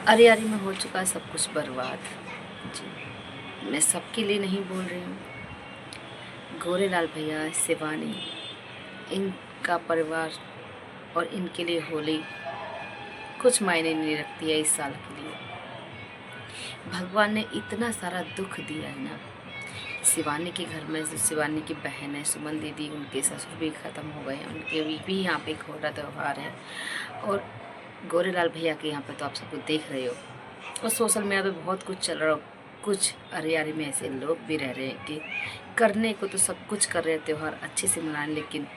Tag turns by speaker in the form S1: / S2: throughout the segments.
S1: अरे यारी में हो चुका है सब कुछ बर्बाद। जी, मैं सबके लिए नहीं बोल रही हूँ। गोरेलाल भैया, शिवानी, इनका परिवार और इनके लिए होली कुछ मायने नहीं रखती है इस साल के लिए। भगवान ने इतना सारा दुख दिया है ना। शिवानी के घर में जो शिवानी की बहन है सुमन दीदी, उनके ससुर भी ख़त्म हो गए हैं, उनके भी यहाँ पे एक होला त्यौहार है। और गोरेलाल भैया के यहाँ पे तो आप सब कुछ देख रहे हो। और सोशल मीडिया पे बहुत कुछ चल रहा है। कुछ अरियारी में ऐसे लोग भी रह रहे हैं कि करने को तो सब कुछ कर रहे हैं, त्यौहार अच्छे से मनाएं, लेकिन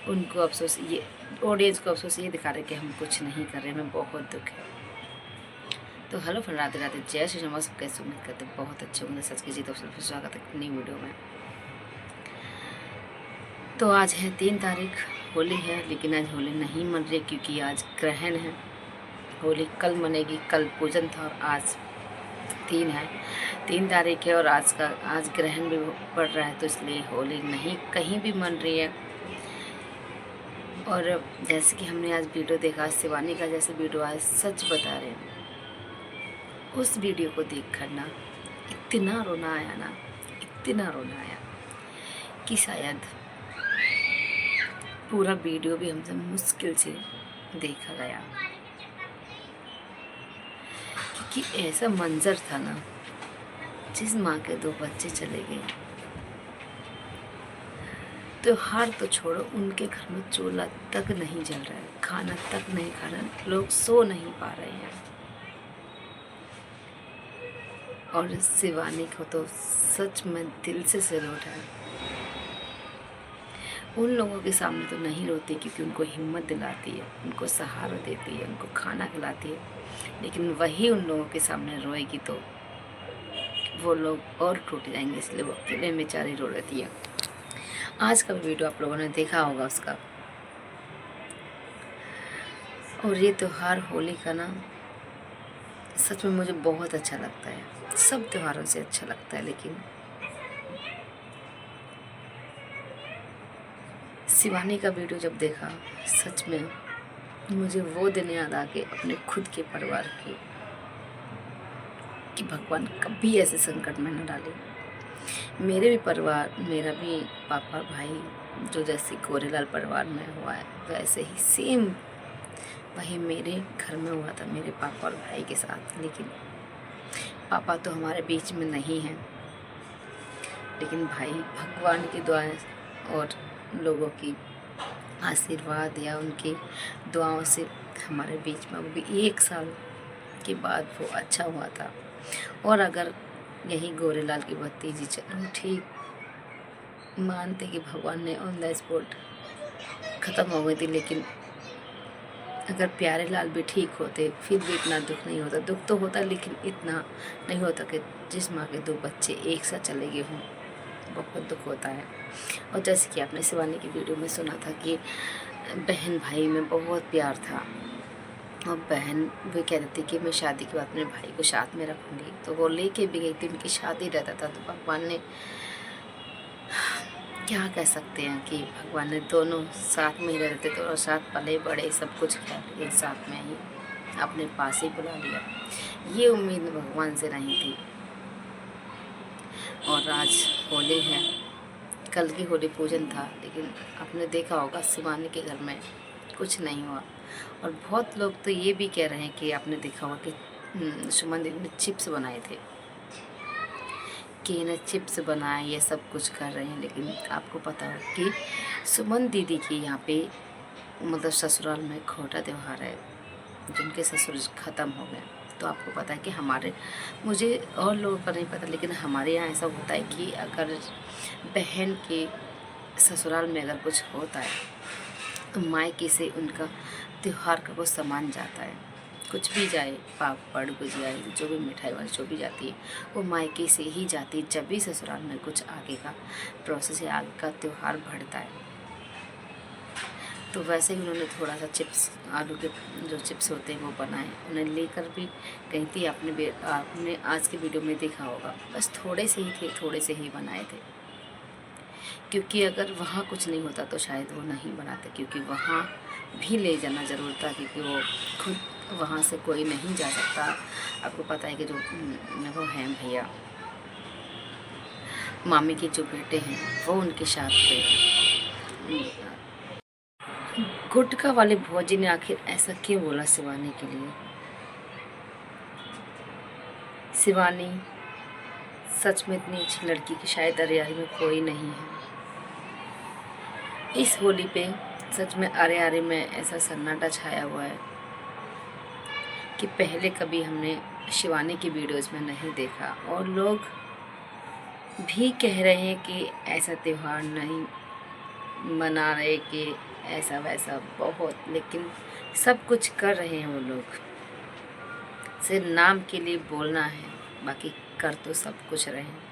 S1: उनको अफसोस ये, ऑडियंस को अफसोस ये दिखा रहे हैं कि हम कुछ नहीं कर रहे, हमें बहुत दुख है। तो हेलो फ्रेंड, राधे राधे, जय श्री राम। सब कैसे उम्मीद करते बहुत अच्छे होंगे। सच कीजिए तो फिर स्वागत है नई वीडियो में। तो आज है 3 तारीख, होली है, लेकिन आज होली नहीं मन रही क्योंकि आज ग्रहण है। होली कल मनेगी, कल पूजन था और आज 3 तारीख है और आज ग्रहण भी पड़ रहा है, तो इसलिए होली नहीं कहीं भी मन रही है। और जैसे कि हमने आज वीडियो देखा शिवानी का, जैसे वीडियो आज सच बता रहे हैं, उस वीडियो को देख कर ना इतना रोना आया ना, इतना रोना आया कि शायद पूरा वीडियो भी हमसे मुश्किल से देखा गया। क्योंकि ऐसा मंजर था ना, जिस माँ के 2 बच्चे चले गए, त्योहार तो छोड़ो, उनके घर में चूल्हा तक नहीं जल रहा है, खाना तक नहीं खा रहे, लोग सो नहीं पा रहे हैं। और शिवानी को तो सच में दिल से सैल्यूट है। उन लोगों के सामने तो नहीं रोती क्योंकि उनको हिम्मत दिलाती है, उनको सहारा देती है, उनको खाना खिलाती है, लेकिन वही उन लोगों के सामने रोएगी तो वो लोग और टूट जाएंगे, इसलिए वो अकेले बेचारी रो रही है। आज का वीडियो आप लोगों ने देखा होगा उसका। और ये त्यौहार होली का ना सच में मुझे बहुत अच्छा लगता है, सब त्योहारों से अच्छा लगता है, लेकिन शिवानी का वीडियो जब देखा, सच में मुझे वो दिन याद आ गए अपने खुद के परिवार के, कि भगवान कभी ऐसे संकट में न डाले। मेरे भी परिवार, मेरा भी पापा भाई जो जैसे गोरेलाल परिवार में हुआ है, वैसे ही सेम वही मेरे घर में हुआ था, मेरे पापा और भाई के साथ। लेकिन पापा तो हमारे बीच में नहीं हैं, लेकिन भाई भगवान की दुआएं और लोगों की आशीर्वाद या उनकी दुआओं से हमारे बीच में, वो भी 1 साल के बाद वो अच्छा हुआ था। और अगर यही गोरेलाल की भतीजी, चलो ठीक मानते कि भगवान ने ऑन द स्पॉट ख़त्म हो गई थी, लेकिन अगर प्यारे लाल भी ठीक होते फिर भी इतना दुख नहीं होता। दुख तो होता लेकिन इतना नहीं होता कि जिस माँ के 2 बच्चे एक साथ चले गए हों, बहुत दुख होता है। और जैसे कि आपने शिवानी की वीडियो में सुना था कि बहन भाई में बहुत प्यार था, और बहन भी कहती थी कि मैं शादी के बाद अपने भाई को साथ में रखूँगी, तो वो लेके भी गई थी, उनकी शादी रहता था। तो भगवान ने, क्या कह सकते हैं कि भगवान ने दोनों साथ में ही रहते थे और साथ पले बड़े सब कुछ किया, लेकिन साथ में ही अपने पास ही बुला लिया। ये उम्मीद भगवान से नहीं थी। और आज होली है, कल की होली पूजन था, लेकिन आपने देखा होगा शिवानी के घर में कुछ नहीं हुआ। और बहुत लोग तो ये भी कह रहे हैं कि आपने देखा होगा कि सुमन दीदी ने चिप्स बनाए थे, कि इन्हें चिप्स बनाए, ये सब कुछ कर रहे हैं। लेकिन आपको पता हो कि सुमन दीदी की यहाँ पे मतलब ससुराल में खोटा त्यौहार है, जिनके ससुर ख़त्म हो गए। तो आपको पता है कि हमारे, मुझे और लोगों का नहीं पता, लेकिन हमारे यहाँ ऐसा होता है कि अगर बहन के ससुराल में अगर कुछ होता है तो मायके से उनका त्यौहार का वो सामान जाता है, कुछ भी जाए, पापड़ गुजिया जो भी मिठाई वाली जो भी जाती है वो मायके से ही जाती है, जब भी ससुराल में कुछ आगे का प्रोसेस या आगे का त्यौहार बढ़ता है। तो वैसे ही उन्होंने थोड़ा सा चिप्स, आलू के जो चिप्स होते हैं वो बनाए, उन्हें लेकर भी गई थी। आपने आज की वीडियो में देखा होगा, बस थोड़े से ही थे, थोड़े से ही बनाए थे, क्योंकि अगर वहाँ कुछ नहीं होता तो शायद वो नहीं बनाते, क्योंकि वहाँ भी ले जाना ज़रूर था, क्योंकि वो खुद वहाँ से कोई नहीं जा सकता। आपको पता है कि जो वो हैं भैया, मामी के जो बेटे हैं, वो उनके साथ थे। गुटखा वाले भौजी ने आखिर ऐसा क्यों बोला शिवानी के लिए? शिवानी सच में इतनी अच्छी लड़की की शायद अरियारी में कोई नहीं है। इस होली पे सच में अरियारी में ऐसा सन्नाटा छाया हुआ है कि पहले कभी हमने शिवानी की वीडियोस में नहीं देखा, और लोग भी कह रहे हैं कि ऐसा त्यौहार नहीं मना रहे, कि ऐसा वैसा बहुत, लेकिन सब कुछ कर रहे हैं वो लोग। सिर्फ नाम के लिए बोलना है, बाकी कर तो सब कुछ रहे हैं।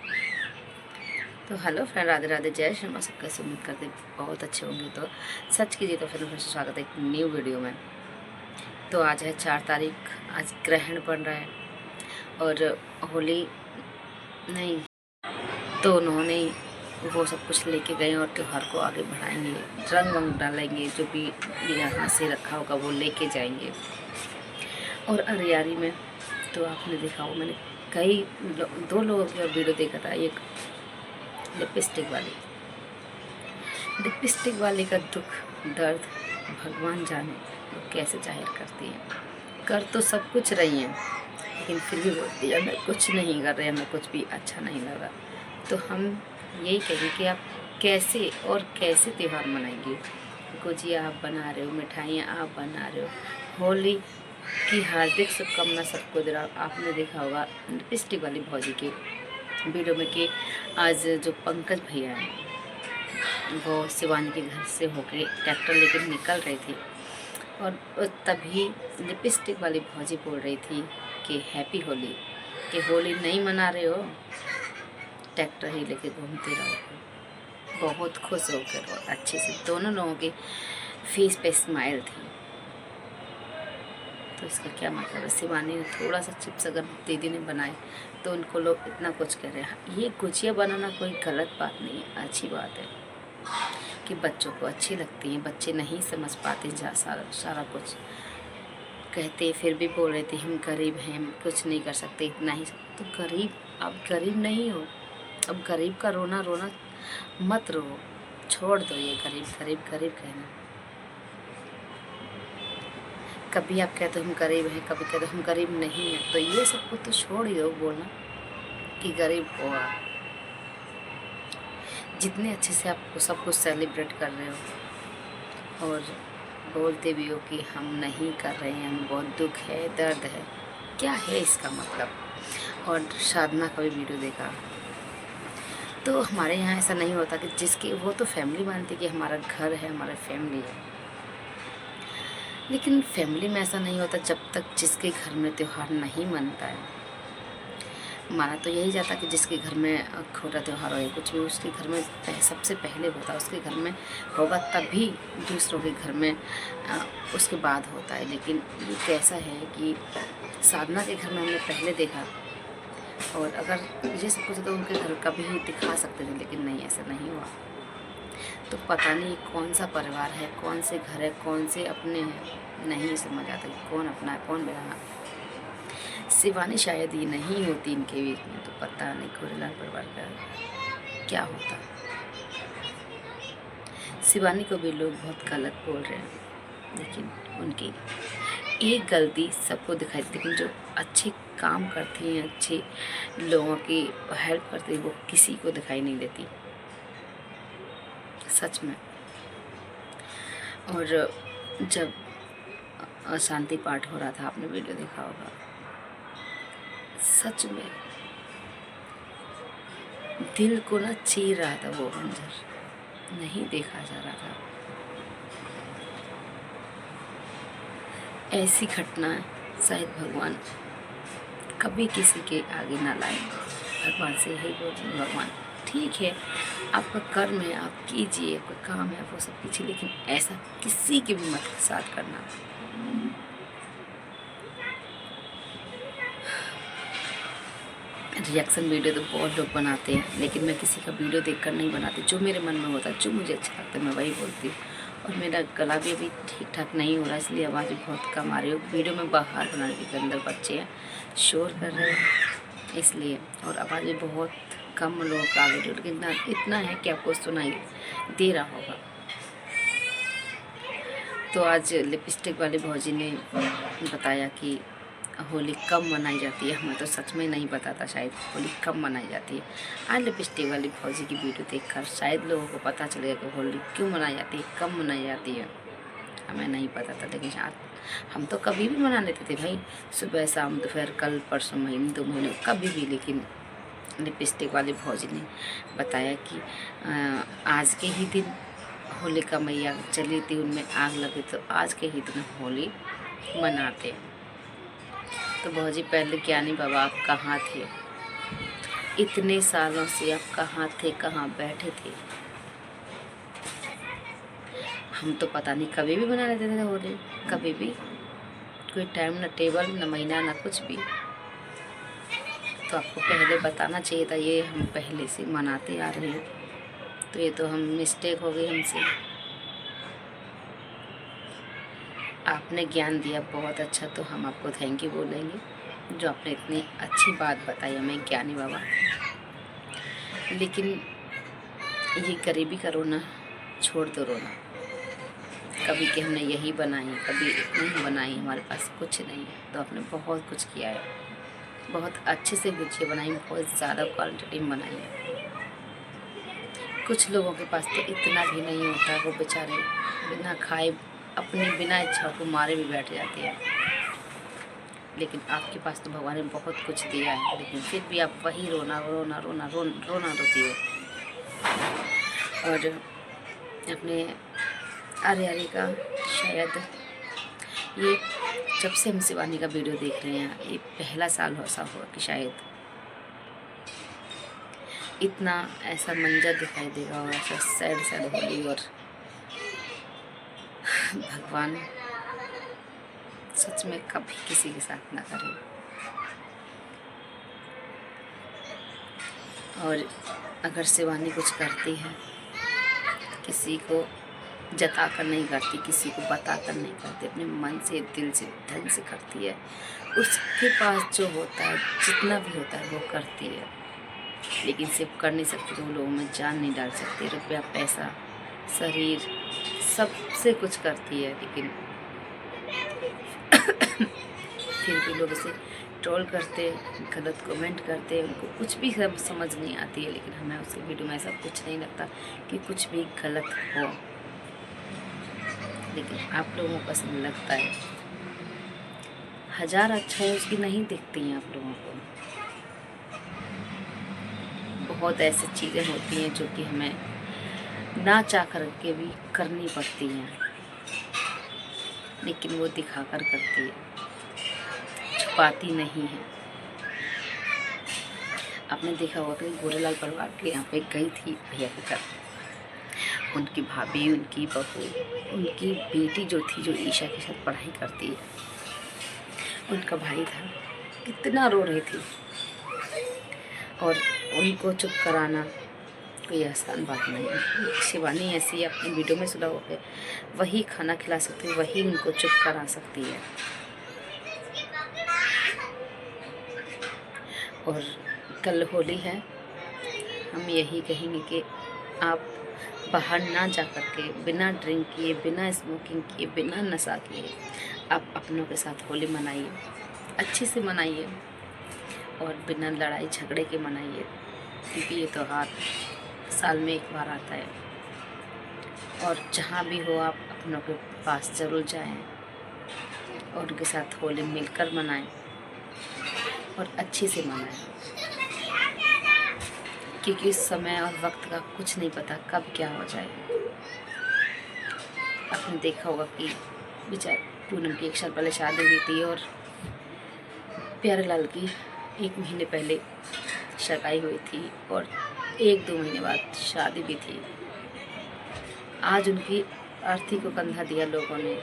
S1: तो हेलो फ्रेंड, राधे राधे, जय श्री राम। सब कैसे उम्मीद करते बहुत अच्छे होंगे। तो सच कीजिए तो फिर से स्वागत है एक न्यू वीडियो में। तो आज है 4 तारीख, आज ग्रहण पड़ रहा है और होली नहीं, तो उन्होंने वो सब कुछ लेके गए और त्यौहार को आगे बढ़ाएंगे, रंग वंग डालेंगे, जो भी यहाँ से रखा होगा वो लेके जाएंगे। और अरियारी में तो आपने देखा हो, मैंने कई 2 लोगों की वीडियो देखा था। एक लिपस्टिक वाली का दुख दर्द भगवान जाने वो कैसे जाहिर करती है। कर तो सब कुछ रही हैं, लेकिन फिर भी बोलती है मैं कुछ नहीं कर रही, हमें कुछ भी अच्छा नहीं लगा। तो हम यही कहेंगे कि आप कैसे और कैसे त्यौहार मनाएंगे। गुजिया आप बना रहे हो, मिठाइयाँ आप बना रहे हो, होली की हार्दिक शुभकामना सबको दे रहा। आपने देखा होगा लिपस्टिक वाली भौजी के वीडियो में कि आज जो पंकज भैया हैं वो शिवानी के घर से होके ट्रैक्टर लेकर निकल रही थी, और तभी लिपस्टिक वाली भौजी बोल रही थी कि हैप्पी होली, कि होली नहीं मना रहे हो, ट्रैक्टर ही लेके घूमते रहो। बहुत खुश होकर और अच्छे से दोनों लोगों के फेस पे स्माइल थी। तो इसका क्या मतलब है? शिवानी ने थोड़ा सा चिप्स अगर दीदी ने बनाए तो उनको लोग इतना कुछ कह रहे हैं। ये गुजिया बनाना कोई गलत बात नहीं है, अच्छी बात है कि बच्चों को अच्छी लगती हैं। बच्चे नहीं समझ पाते सारा कुछ कहते, फिर भी बोल रहे थे हम गरीब हैं, हम कुछ नहीं कर सकते, इतना ही। तो गरीब, आप गरीब नहीं हो। अब गरीब का रोना मत रो, छोड़ दो ये गरीब गरीब गरीब कहना। कभी आप कहते हो हम गरीब हैं, कभी कहते हो हम गरीब नहीं हैं, तो ये सब कुछ तो छोड़ ही दो बोलना कि गरीब हो आप। जितने अच्छे से आप सब कुछ सेलिब्रेट कर रहे हो और बोलते भी हो कि हम नहीं कर रहे हैं, हमें बहुत दुख है, दर्द है, क्या है इसका मतलब? और साधना का भी वीडियो देखा, तो हमारे यहाँ ऐसा नहीं होता कि जिसकी वो तो फैमिली मानती कि हमारा घर है, हमारा फैमिली है, लेकिन फैमिली में ऐसा नहीं होता जब तक जिसके घर में त्यौहार नहीं मनता है। माना तो यही जाता कि जिसके घर में छोटा त्यौहार हो या कुछ भी, उसके घर में सबसे पहले होता है, उसके घर में होगा, तभी दूसरों के घर में उसके बाद होता है। लेकिन ये कैसा है कि साधना के घर में हमने पहले देखा, और अगर ये सब कुछ तो उनके घर का भी दिखा सकते थे, लेकिन नहीं, ऐसा नहीं हुआ। तो पता नहीं कौन सा परिवार है, कौन से घर है, कौन से अपने हैं, नहीं समझ आता कि कौन अपना है कौन बेगाना। शिवानी शायद ये नहीं होती इनके बीच में, तो पता नहीं खोरेलाल परिवार का क्या होता। शिवानी को भी लोग बहुत गलत बोल रहे हैं, लेकिन उनकी एक गलती सबको दिखाई देती, लेकिन जो अच्छे काम करती हैं, अच्छे लोगों की हेल्प करती है, वो किसी को दिखाई नहीं देती, सच में। और जब शांति पाठ हो रहा था, आपने वीडियो देखा होगा, सच में दिल को ना चीर रहा था वो मंजर, नहीं देखा जा रहा था। ऐसी घटना शायद भगवान कभी किसी के आगे ना लाए। भगवान से यही बोलते, भगवान ठीक है, आपका कर्म है, आप कीजिए, आपका काम है, वो सब कीजिए, लेकिन ऐसा किसी के भी मत साथ करना। रिएक्शन वीडियो तो बहुत लोग बनाते हैं, लेकिन मैं किसी का वीडियो देखकर नहीं बनाती। जो मेरे मन में होता है, जो मुझे अच्छा लगता है, मैं वही बोलती हूँ। और मेरा गला भी अभी ठीक ठाक नहीं हो रहा, इसलिए आवाज़ बहुत कम आ रही हो। वीडियो में बाहर बनाने के अंदर बच्चे हैं, शोर कर रहे हैं इसलिए, और आवाज़ भी बहुत कम लोगों का वीडियो, लेकिन इतना है कि आपको सुनाई दे रहा होगा। तो आज लिपस्टिक वाली भौजी ने बताया कि होली कम मनाई जाती है। हमें तो सच में नहीं पता था, शायद होली कम मनाई जाती है। आज लिपस्टिक वाली भौजी की वीडियो देखकर शायद लोगों को पता चलेगा कि होली क्यों मनाई जाती है, कम मनाई जाती है। हमें नहीं पता था, लेकिन आज हम तो कभी भी मना लेते थे भाई, सुबह शाम दोपहर, कल परसों, महीने 2 महीने, कभी भी। लेकिन लिपस्टिक वाली भौजी ने बताया कि आज के ही दिन होलिका मैया जली थी, उनमें आग लगी, तो आज के ही दिन होली मनाते। तो भौजी पहले ज्ञानी बाबा आप कहाँ थे, इतने सालों से आप कहाँ थे, कहाँ बैठे थे? हम तो पता नहीं कभी भी मना लेते थे होली, कभी भी कोई टाइम, ना टेबल, ना महीना, ना कुछ भी। तो आपको पहले बताना चाहिए था, ये हम पहले से मनाते आ रहे हैं, तो ये तो हम मिस्टेक हो गई हमसे। आपने ज्ञान दिया बहुत अच्छा, तो हम आपको थैंक यू बोलेंगे, जो आपने इतनी अच्छी बात बताई हमें ज्ञानी बाबा। लेकिन ये गरीबी का रोना छोड़ दो रोना, कभी कि हमने यही बनाई, कभी इतनी ही बनाई, हमारे पास कुछ नहीं है। तो आपने बहुत कुछ किया है, बहुत अच्छे से गुजिया बनाई, बहुत ज़्यादा क्वालिटी में बनाई है। कुछ लोगों के पास तो इतना भी नहीं होता, वो बेचारे बिना खाए, अपनी बिना इच्छा को मारे भी बैठ जाते हैं। लेकिन आपके पास तो भगवान ने बहुत कुछ दिया है, लेकिन फिर भी आप वही रोना रोना रोना रोना रोती हो। और अपने अरे का शायद ये, जब से हम शिवानी का वीडियो देख रहे हैं, ये पहला साल ऐसा हुआ कि शायद इतना ऐसा मंजर दिखाई देगा, और ऐसा सैड सैड होली। और भगवान सच में कभी किसी के साथ ना करे। और अगर शिवानी कुछ करती है, किसी को जता कर नहीं करती, किसी को बता कर नहीं करती, अपने मन से, दिल से, धन से करती है। उसके पास जो होता है, जितना भी होता है, वो करती है। लेकिन सिर्फ कर नहीं सकती, तो लोगों में जान नहीं डाल सकती। रुपया, पैसा, शरीर, सबसे कुछ करती है, लेकिन फिर भी लोग इसे ट्रोल करते, गलत कमेंट करते, उनको कुछ भी समझ नहीं आती है। लेकिन हमें उसके वीडियो में ऐसा कुछ नहीं लगता कि कुछ भी गलत हो, लेकिन आप लोगों को पसंद लगता है। 1000 अच्छा है उसकी नहीं दिखती हैं आप लोगों को। बहुत ऐसी चीज़ें होती हैं जो कि हमें ना चाह कर के भी करनी पड़ती हैं, लेकिन वो दिखा कर करती है, छुपाती नहीं है। आपने देखा होगा कि गोरेलाल परिवार के यहाँ पे गई थी भैया के घर, उनकी भाभी, उनकी बहू, उनकी बेटी जो थी, जो ईशा के साथ पढ़ाई करती है, उनका भाई था, कितना रो रही थी। और उनको चुप कराना कोई आसान बात नहीं है। शिवानी ऐसी अपनी वीडियो में सुना होगा, वही खाना खिला सकती है, वही उनको चुप करा सकती है। और कल होली है, हम यही कहेंगे कि आप बाहर ना जा कर के, बिना ड्रिंक किए, बिना स्मोकिंग किए, बिना नशा किए, आप अपनों के साथ होली मनाइए, अच्छे से मनाइए, और बिना लड़ाई झगड़े के मनाइए, क्योंकि ये त्यौहार साल में एक बार आता है। और जहाँ भी हो, आप अपनों के पास ज़रूर जाएं और उनके साथ होली मिलकर मनाएं, और अच्छे से मनाएं, क्योंकि इस समय और वक्त का कुछ नहीं पता कब क्या हो जाए। आपने देखा होगा कि बेचारे पूनम की 1 साल पहले शादी हुई थी, और प्यारे लाल की 1 महीने पहले सगाई हुई थी, और 1-2 महीने बाद शादी भी थी। आज उनकी अर्थी को कंधा दिया लोगों ने,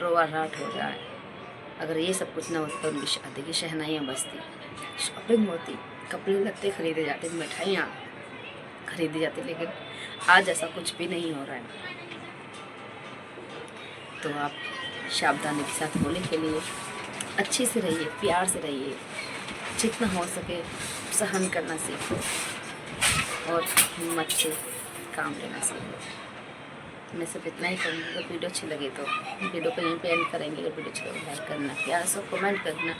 S1: रोआ राट हो जाए। अगर ये सब कुछ ना होता तो उनकी शादी की शहनाइयाँ बजती, शॉपिंग होती, कपड़े लत्ते खरीदे जाते, मिठाइयाँ खरीदी जाती, लेकिन आज ऐसा कुछ भी नहीं हो रहा है। तो आप सावधानी के साथ होली खेलिए, अच्छे से रहिए, प्यार से रहिए, जितना हो सके सहन करना सीखो और हिम्मत से काम लेना सीखो। मैं सब इतना ही कहूँगी। अगर वीडियो अच्छी लगे तो वीडियो को यहीं पे एंड करेंगे। अगर वीडियो अच्छी लगे लाइक करना, प्यार से कमेंट करना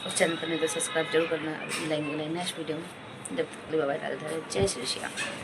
S1: और चैनल पर नहीं तो सब्सक्राइब जरूर करना। मिलेंगे नेक्स्ट वीडियो में। जब तक के लिए बाय बाय, राधे राधे, जय श्री श्याम।